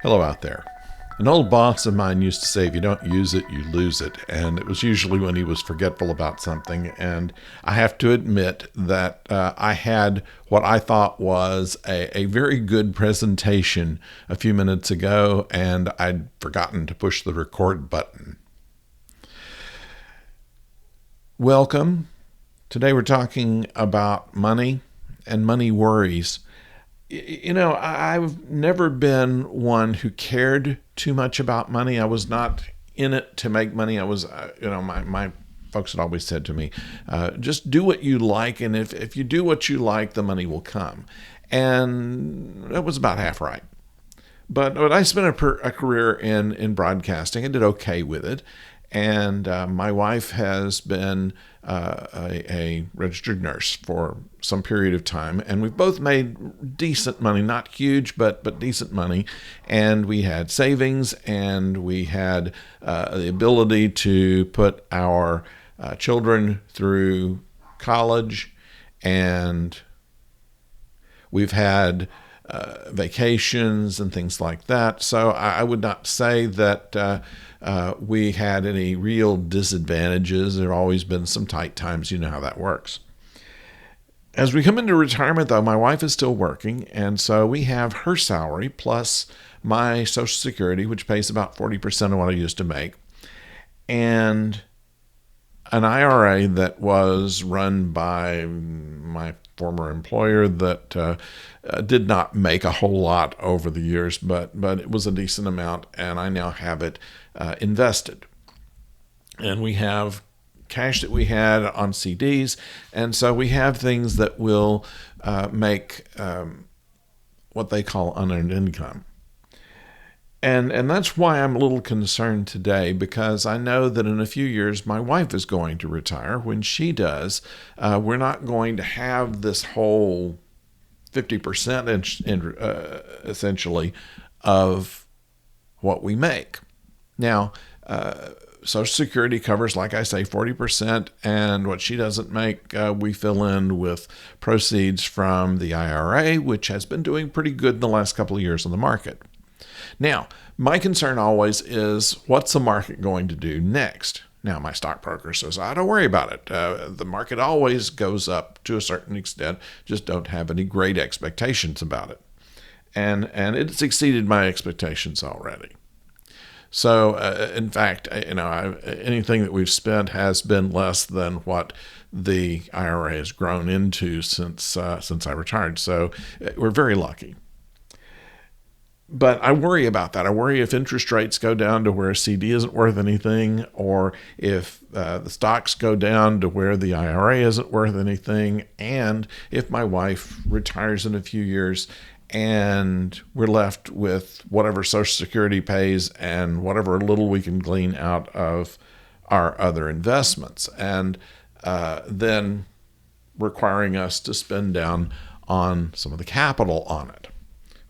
Hello out there. An old boss of mine used to say, if you don't use it, you lose it. And it was usually when he was forgetful about something. And I have to admit that I had what I thought was a very good presentation a few minutes ago, and I'd forgotten to push the record button. Welcome. Today we're talking about money and money worries. You know, I've never been one who cared too much about money. I was not in it to make money. I was, my folks had always said to me, just do what you like. And if you do what you like, the money will come. And that was about half right. But I spent a career in broadcasting. I did okay with it. And my wife has been a registered nurse for some period of time, and we've both made decent money, not huge, but decent money. And we had savings, and we had the ability to put our children through college, and we've had vacations and things like that. So I would not say that we had any real disadvantages. There have always been some tight times. You know how that works. As we come into retirement, though, my wife is still working, and so we have her salary plus my Social Security, which pays about 40% of what I used to make, and an IRA that was run by my former employer that did not make a whole lot over the years, but it was a decent amount, and I now have it invested. And we have cash that we had on CDs, and so we have things that will make what they call unearned income. And that's why I'm a little concerned today, because I know that in a few years my wife is going to retire. When she does, we're not going to have this whole 50% essentially of what we make. Now, Social Security covers, like I say, 40%, and what she doesn't make, we fill in with proceeds from the IRA, which has been doing pretty good in the last couple of years on the market. Now, my concern always is, what's the market going to do next? Now, my stockbroker says, don't worry about it. The market always goes up to a certain extent. Just don't have any great expectations about it. And it's exceeded my expectations already. So, in fact, anything that we've spent has been less than what the IRA has grown into since I retired. So, we're very lucky. But I worry about that. I worry if interest rates go down to where a CD isn't worth anything, or if the stocks go down to where the IRA isn't worth anything, and if my wife retires in a few years and we're left with whatever Social Security pays and whatever little we can glean out of our other investments, and then requiring us to spend down on some of the capital on it,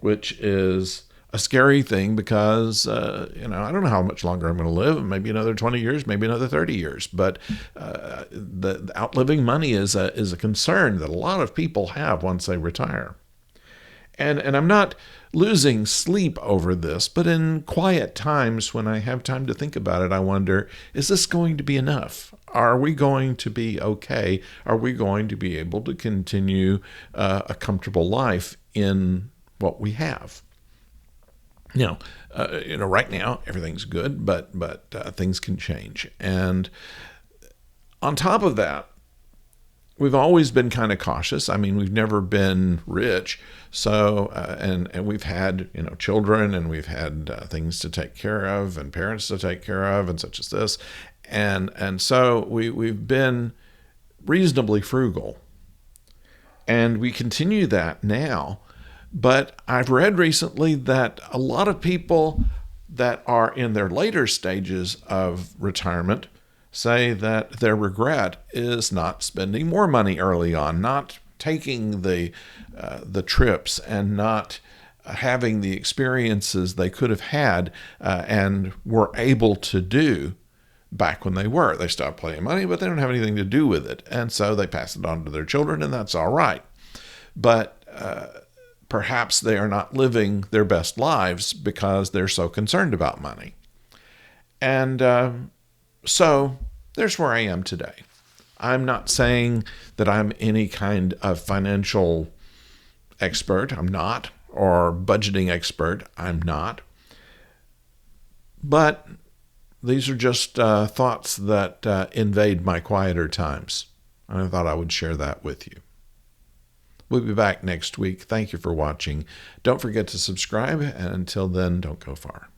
which is a scary thing, because, I don't know how much longer I'm going to live, maybe another 20 years, maybe another 30 years. But the outliving money is a concern that a lot of people have once they retire. And I'm not losing sleep over this, but in quiet times when I have time to think about it, I wonder, is this going to be enough? Are we going to be okay? Are we going to be able to continue a comfortable life in what we have? Right now everything's good, but things can change. And on top of that, we've always been kind of cautious. I mean, we've never been rich, so and we've had children, and we've had things to take care of, and parents to take care of, and such as this, and so we've been reasonably frugal, and we continue that now. But I've read recently that a lot of people that are in their later stages of retirement say that their regret is not spending more money early on, not taking the trips, and not having the experiences they could have had and were able to do back when they were. They stopped playing money, but they don't have anything to do with it. And so they pass it on to their children, and that's all right. But perhaps they are not living their best lives because they're so concerned about money. And so there's where I am today. I'm not saying that I'm any kind of financial expert. I'm not. Or budgeting expert. I'm not. But these are just thoughts that invade my quieter times. And I thought I would share that with you. We'll be back next week. Thank you for watching. Don't forget to subscribe. And until then, don't go far.